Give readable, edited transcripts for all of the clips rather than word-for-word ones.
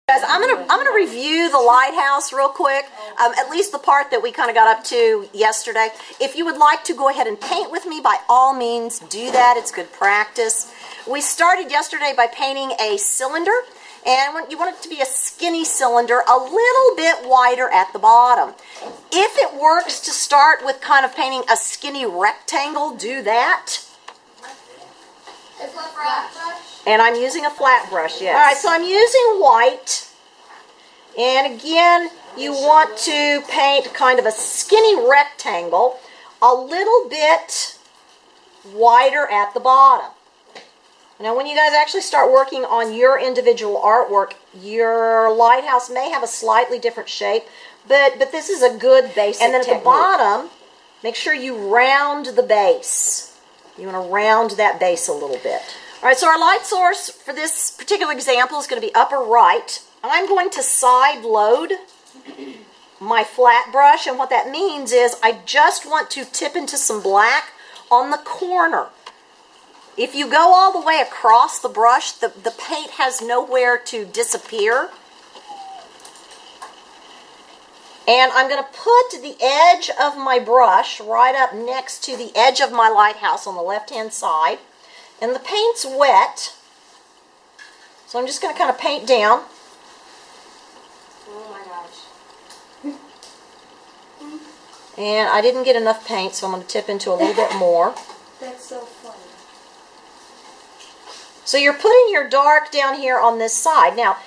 Guys, I'm gonna review the Lighthouse real quick, at least the part that we kind of got up to yesterday. If you would like to go ahead and paint with me, by all means do that. It's good practice. We started yesterday by painting a cylinder, and you want it to be a skinny cylinder, a little bit wider at the bottom. If it works to start with kind of painting a skinny rectangle, do that. It's a flat brush. And I'm using a flat brush, yes. All right, so I'm using white. And again, you want to paint kind of a skinny rectangle, a little bit wider at the bottom. Now, when you guys actually start working on your individual artwork, your lighthouse may have a slightly different shape, but this is a good basic technique. And then at the bottom, make sure you round the base. You want to round that base a little bit. All right, so our light source for this particular example is going to be upper right. I'm going to side load my flat brush, and what that means is I just want to tip into some black on the corner. If you go all the way across the brush, the paint has nowhere to disappear. And I'm going to put the edge of my brush right up next to the edge of my lighthouse on the left-hand side. And the paint's wet, so I'm just going to kind of paint down. Oh my gosh. And I didn't get enough paint, so I'm going to tip into a little bit more. That's so funny. So you're putting your dark down here on this side. Now,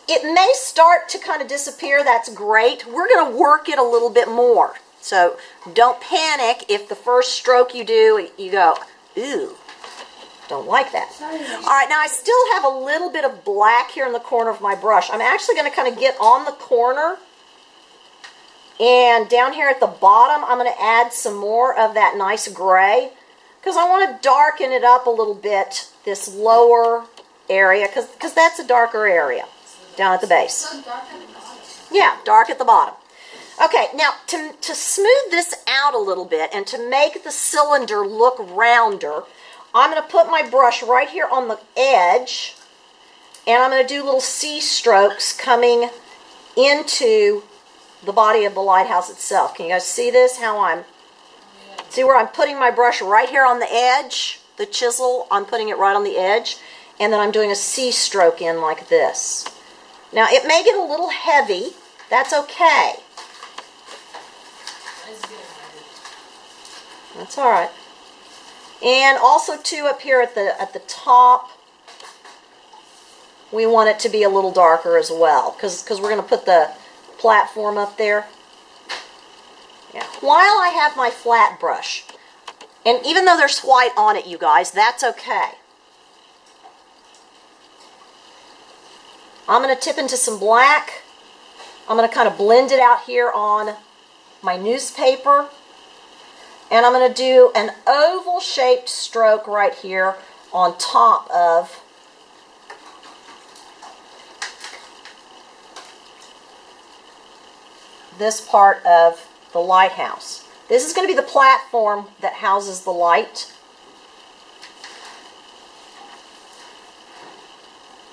it may start to kind of disappear. That's great. We're going to work it a little bit more. So don't panic if the first stroke you do, you go, ooh. Don't like that. All right, now I still have a little bit of black here in the corner of my brush. I'm actually going to kind of get on the corner, and down here at the bottom I'm going to add some more of that nice gray because I want to darken it up a little bit, this lower area, because that's a darker area down at the base. So dark at the bottom. Yeah, dark at the bottom. Okay, now to smooth this out a little bit and to make the cylinder look rounder, I'm going to put my brush right here on the edge, and I'm going to do little C strokes coming into the body of the lighthouse itself. Can you guys see this? See where I'm putting my brush right here on the edge? The chisel, I'm putting it right on the edge, and then I'm doing a C stroke in like this. Now, it may get a little heavy. That's okay. That's all right. And also, too, up here at the top, we want it to be a little darker as well, because we're going to put the platform up there. Yeah. While I have my flat brush, and even though there's white on it, you guys, that's okay. I'm going to tip into some black. I'm going to kind of blend it out here on my newspaper. And I'm going to do an oval-shaped stroke right here on top of this part of the lighthouse. This is going to be the platform that houses the light.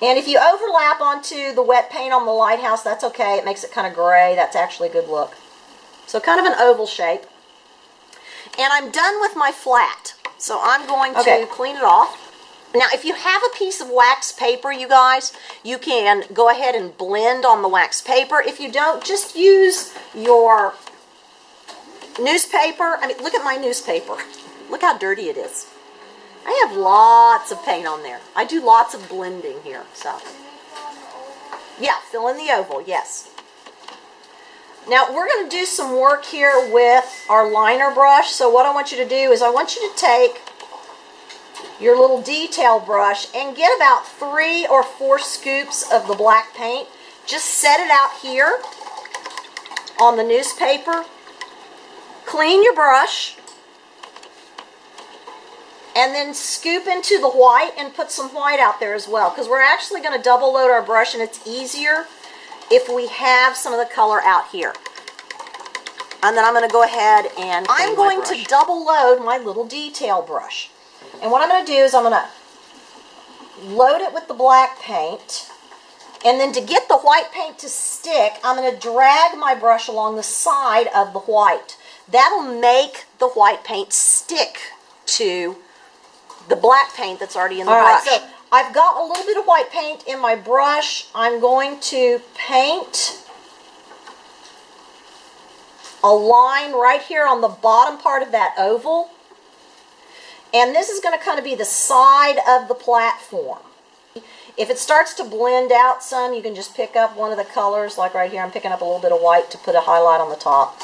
And if you overlap onto the wet paint on the lighthouse, that's okay. It makes it kind of gray. That's actually a good look. So kind of an oval shape. And I'm done with my flat, so I'm going to clean it off. Now, if you have a piece of wax paper, you guys, you can go ahead and blend on the wax paper. If you don't, just use your newspaper. I mean, look at my newspaper. Look how dirty it is. I have lots of paint on there. I do lots of blending here, so. Yeah, fill in the oval, yes. Now, we're going to do some work here with our liner brush. So what I want you to do is I want you to take your little detail brush and get about 3 or 4 scoops of the black paint. Just set it out here on the newspaper. Clean your brush. And then scoop into the white and put some white out there as well, because we're actually going to double load our brush, and it's easier if we have some of the color out here. And then I'm going to go ahead and I'm going to double load my little detail brush. And what I'm going to do is I'm going to load it with the black paint, And then to get the white paint to stick, I'm going to drag my brush along the side of the white. That'll make the white paint stick to the black paint that's already in the brush. So I've got a little bit of white paint in my brush. I'm going to paint a line right here on the bottom part of that oval. And this is going to kind of be the side of the platform. If it starts to blend out some, you can just pick up one of the colors, like right here. I'm picking up a little bit of white to put a highlight on the top.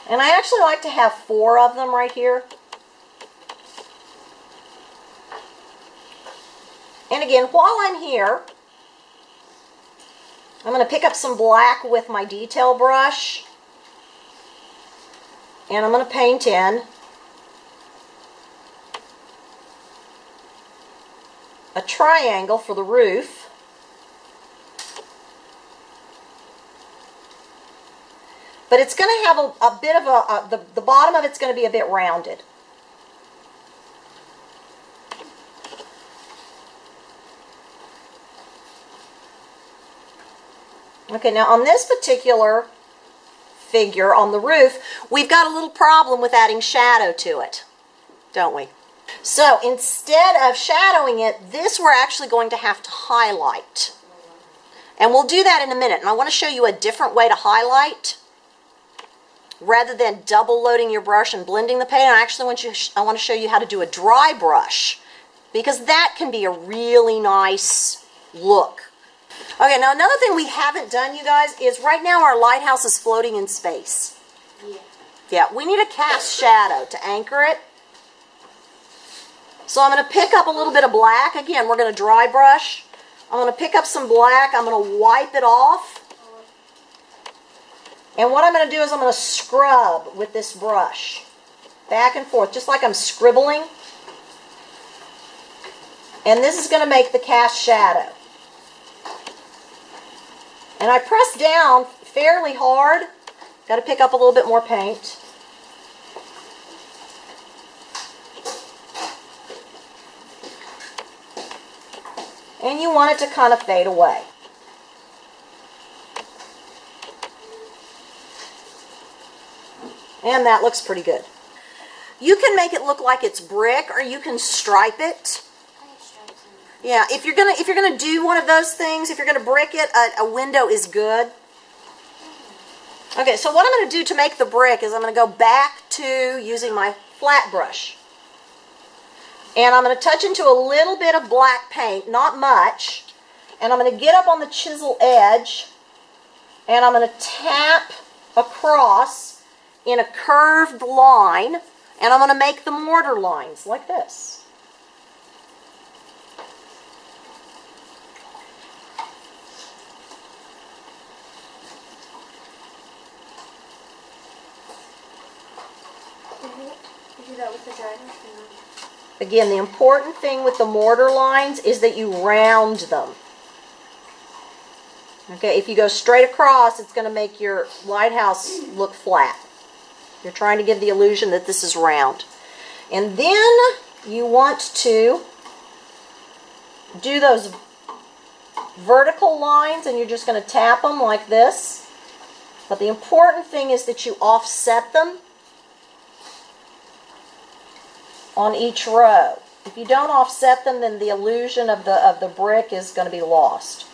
And I actually like to have 4 of them right here. And again, while I'm here, I'm going to pick up some black with my detail brush. And I'm going to paint in a triangle for the roof. But it's going to have a bit of the bottom of it's going to be a bit rounded. Okay, now on this particular figure on the roof, we've got a little problem with adding shadow to it, don't we? So instead of shadowing it, this we're actually going to have to highlight. And we'll do that in a minute. And I want to show you a different way to highlight. Rather than double loading your brush and blending the paint, I want to show you how to do a dry brush, because that can be a really nice look. Okay, now another thing we haven't done, you guys, is right now our lighthouse is floating in space. Yeah, we need a cast shadow to anchor it. So I'm going to pick up a little bit of black. Again, we're going to dry brush. I'm going to pick up some black. I'm going to wipe it off. And what I'm going to do is I'm going to scrub with this brush. Back and forth, just like I'm scribbling. And this is going to make the cast shadow. And I press down fairly hard. Got to pick up a little bit more paint. And you want it to kind of fade away. And that looks pretty good. You can make it look like it's brick, or you can stripe it. Yeah, if you're gonna do one of those things, if you're gonna brick it, a window is good. Okay, so what I'm gonna do to make the brick is I'm gonna go back to using my flat brush. And I'm gonna touch into a little bit of black paint, not much. And I'm gonna get up on the chisel edge, and I'm gonna tap across in a curved line, and I'm going to make the mortar lines like this. Do that with the dry brush? Again, the important thing with the mortar lines is that you round them. Okay, if you go straight across, it's going to make your lighthouse look flat. You're trying to give the illusion that this is round. And then you want to do those vertical lines, and you're just going to tap them like this. But the important thing is that you offset them on each row. If you don't offset them, then the illusion of the brick is going to be lost.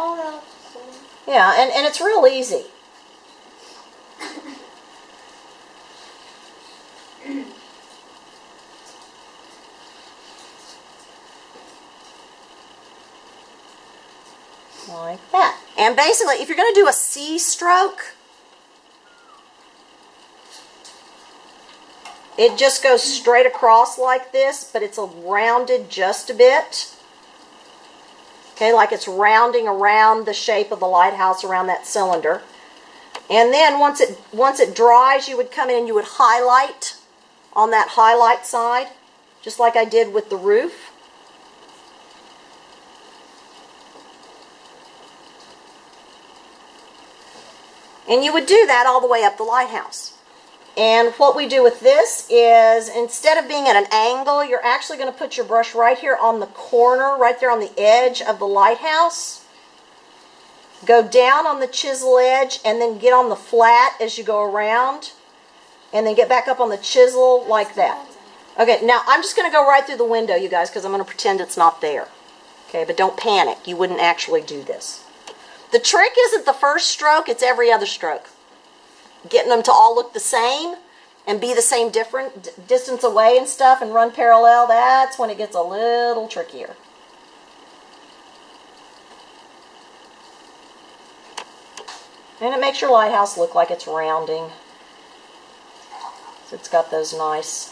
Oh, no. Yeah, and it's real easy. Like that. And basically, if you're going to do a C stroke, it just goes straight across like this, but it's rounded just a bit. Okay, like it's rounding around the shape of the lighthouse, around that cylinder. And then once it dries, you would come in and you would highlight on that highlight side, just like I did with the roof. And you would do that all the way up the lighthouse. And what we do with this is, instead of being at an angle, you're actually going to put your brush right here on the corner, right there on the edge of the lighthouse. Go down on the chisel edge and then get on the flat as you go around. And then get back up on the chisel like that. Okay, now I'm just going to go right through the window, you guys, because I'm going to pretend it's not there. Okay, but don't panic. You wouldn't actually do this. The trick isn't the first stroke, it's every other stroke. Getting them to all look the same and be the same different distance away and stuff and run parallel, that's when it gets a little trickier. And it makes your lighthouse look like it's rounding. So it's got those nice